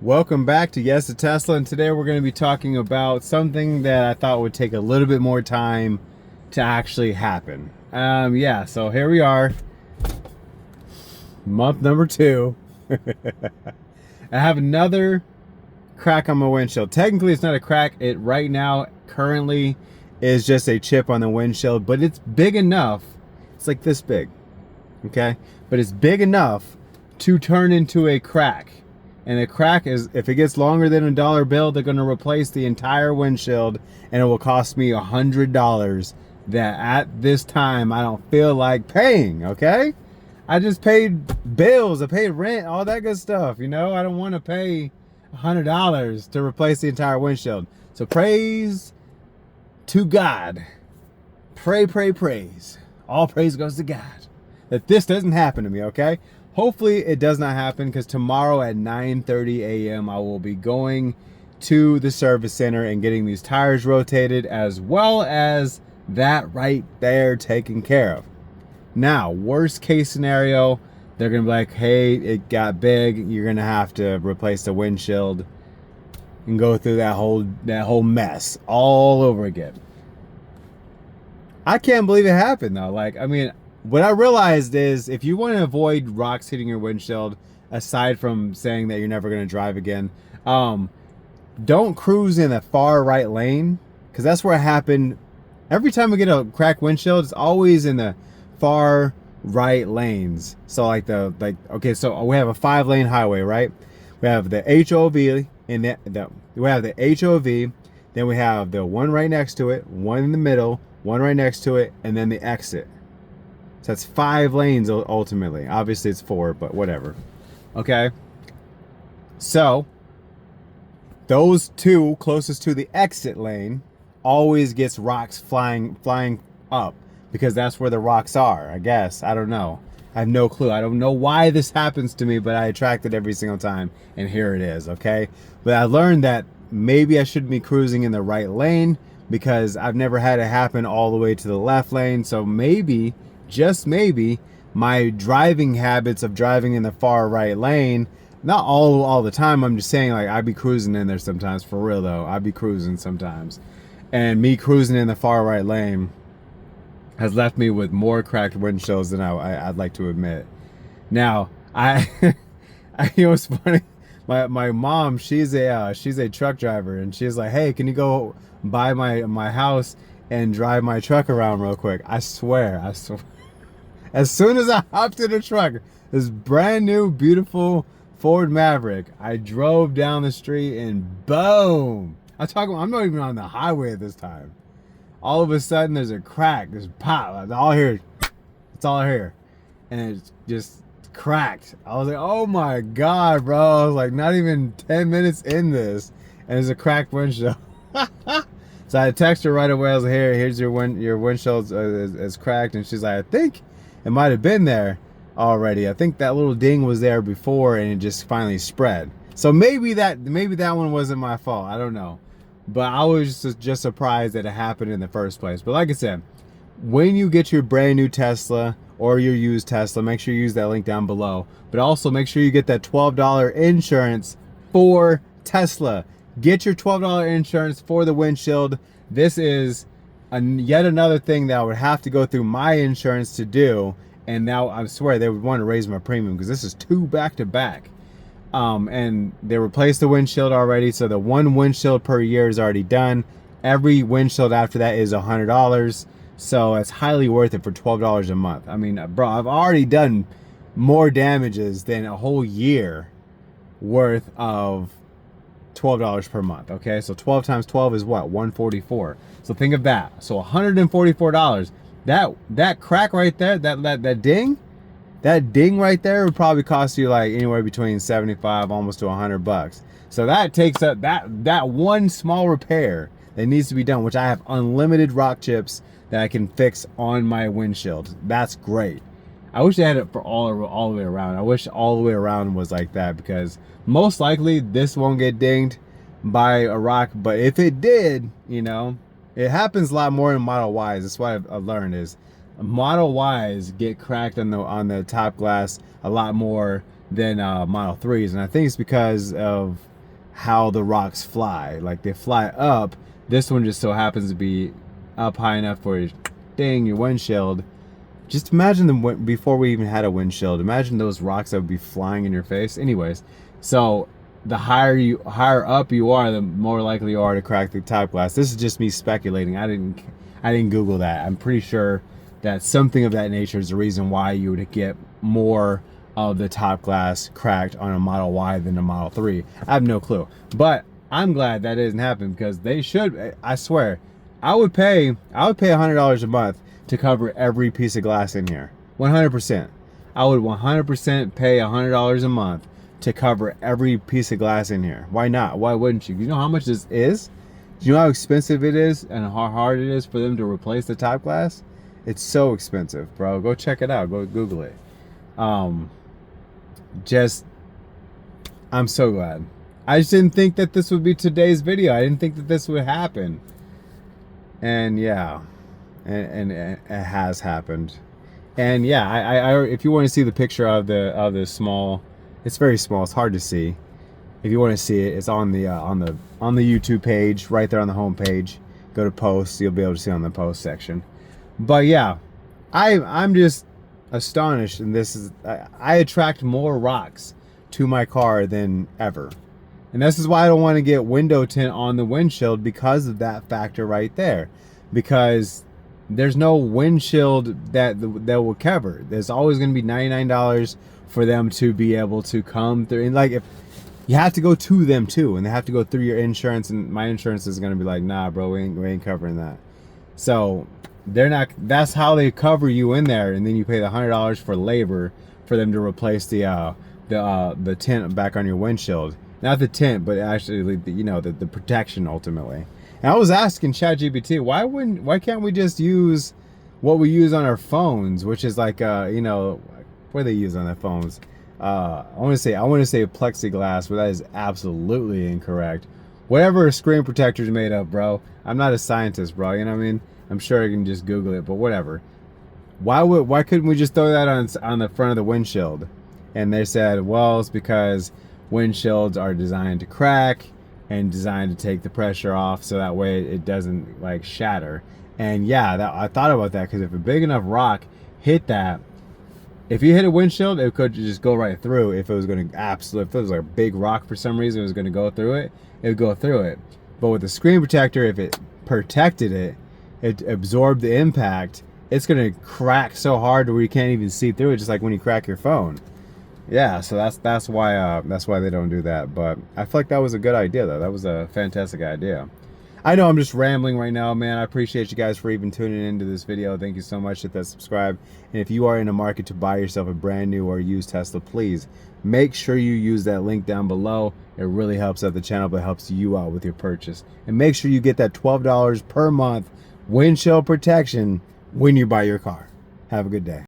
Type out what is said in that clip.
Welcome back to Yes to Tesla, and today we're going to be talking about something that I thought would take a little bit more time to actually happen. So here we are, month number 2. I have another crack on my windshield. Technically, it's not a crack. It right now, currently, is just a chip on the windshield, but it's big enough. It's like this big, okay? But it's big enough to turn into a crack. And a crack is, if it gets longer than a dollar bill, they're going to replace the entire windshield, and it will cost me $100 that at this time I don't feel like paying, okay? I just paid bills, I paid rent, all that good stuff, you know? I don't want to pay $100 to replace the entire windshield. So praise to God. Praise. All praise goes to God that this doesn't happen to me, okay? Hopefully it does not happen, because tomorrow at 9:30 a.m. I will be going to the service center and getting these tires rotated, as well as that right there taken care of. Now, worst case scenario, they're gonna be like, hey, it got big, you're gonna have to replace the windshield and go through that whole mess all over again. I can't believe it happened though. Like, I mean, what I realized is, if you want to avoid rocks hitting your windshield, aside from saying that you're never going to drive again, don't cruise in the far right lane, because that's where it happened. Every time we get a cracked windshield, it's always in the far right lanes. So okay, so we have a 5-lane highway, right? We have the HOV, and we have the HOV, then we have the one right next to it, one in the middle, one right next to it, and then the exit. So that's 5 lanes ultimately. Obviously it's 4, but whatever. Okay. So those 2 closest to the exit lane always gets rocks flying up, because that's where the rocks are, I guess. I don't know. I have no clue. I don't know why this happens to me, but I attract it every single time, and here it is, okay? But I learned that maybe I shouldn't be cruising in the right lane, because I've never had it happen all the way to the left lane. So maybe, just maybe, my driving habits of driving in the far right lane, not all the time, I'm just saying, like, I'd be cruising in there sometimes, for real though. I'd be cruising sometimes, and me cruising in the far right lane has left me with more cracked windshields than I'd like to admit. Now, you know what's funny? My mom, she's a truck driver, and she's like, hey, can you go by my house and drive my truck around real quick? I swear. As soon as I hopped in the truck, this brand new, beautiful Ford Maverick, I drove down the street and boom! I'm not even on the highway at this time. All of a sudden, there's a crack, there's pop. It's all here, and it's just cracked. I was like, oh my God, bro! I was like, not even 10 minutes in this, and there's a cracked windshield. So I texted her right away. I was like, here's your windshield is cracked, and she's like, I think it might have been there already. I think that little ding was there before, and it just finally spread. So maybe that one wasn't my fault. I don't know, but I was just surprised that it happened in the first place. But like I said, when you get your brand new Tesla or your used Tesla, make sure you use that link down below. But also make sure you get that $12 insurance for Tesla. Get your $12 insurance for the windshield. This is yet another thing that I would have to go through my insurance to do. And now I swear they would want to raise my premium, because this is 2 back-to-back. And they replaced the windshield already. So the 1 windshield per year is already done. Every windshield after that is $100. So it's highly worth it for $12 a month. I mean, bro, I've already done more damages than a whole year worth of $12 per month. Okay, so 12 times 12 is what? $144. So think of that. So $144. That crack right there, that ding right there would probably cost you like anywhere between 75 almost to $100. So that takes up that one small repair that needs to be done, which I have unlimited rock chips that I can fix on my windshield. That's great. I wish they had it for all the way around. I wish all the way around was like that, because most likely this won't get dinged by a rock. But if it did, you know, it happens a lot more in Model Ys. That's what I've learned, is Model Ys get cracked on the top glass a lot more than Model 3s. And I think it's because of how the rocks fly. Like they fly up. This one just so happens to be up high enough for ding your windshield. Just imagine them before we even had a windshield. Imagine those rocks that would be flying in your face. Anyways, so the higher up you are, the more likely you are to crack the top glass. This is just me speculating. I didn't Google that. I'm pretty sure that something of that nature is the reason why you would get more of the top glass cracked on a Model Y than a Model 3. I have no clue. But I'm glad that doesn't happen, because they should. I swear, I would pay $100 a month to cover every piece of glass in here. 100%. I would 100% pay $100 a month to cover every piece of glass in here. Why not? Why wouldn't you? You know how much this is? Do you know how expensive it is and how hard it is for them to replace the top glass? It's so expensive, bro. Go check it out. Go Google it. I'm so glad. I just didn't think that this would be today's video. I didn't think that this would happen. And yeah, and it has happened. And yeah, I if you want to see the picture of the small, it's very small. It's hard to see. If you want to see it, it's on the YouTube page, right there on the home page. Go to posts. You'll be able to see on the post section. But yeah, I'm just astonished. And this is, I attract more rocks to my car than ever. And this is why I don't want to get window tint on the windshield, because of that factor right there. Because there's no windshield that will cover. There's always going to be $99 for them to be able to come through. And like, if you have to go to them too, and they have to go through your insurance, and my insurance is going to be like, nah, bro, we ain't covering that. So they're not. That's how they cover you in there, and then you pay the $100 for labor for them to replace the tint back on your windshield. Not the tint, but actually, you know, the protection ultimately. And I was asking ChatGPT, why can't we just use what we use on our phones, which is like, you know, what do they use on their phones? I want to say plexiglass, but that is absolutely incorrect. Whatever a screen protector is made of, bro. I'm not a scientist, bro. You know what I mean? I'm sure I can just Google it, but whatever. Why couldn't we just throw that on the front of the windshield? And they said, well, it's because windshields are designed to crack and designed to take the pressure off, so that way it doesn't like shatter. And yeah, I thought about that, because if a big enough rock hit that, if you hit a windshield, it could just go right through. If it was going to if it was like a big rock for some reason, it was going to go through it, it would go through it. But with the screen protector, if it protected it, it absorbed the impact, it's going to crack so hard where you can't even see through it, just like when you crack your phone. Yeah, so that's why they don't do that. But I feel like that was a good idea, though. That was a fantastic idea. I know I'm just rambling right now, man. I appreciate you guys for even tuning into this video. Thank you so much. Hit that subscribe. And if you are in the market to buy yourself a brand new or used Tesla, please make sure you use that link down below. It really helps out the channel, but helps you out with your purchase. And make sure you get that $12 per month windshield protection when you buy your car. Have a good day.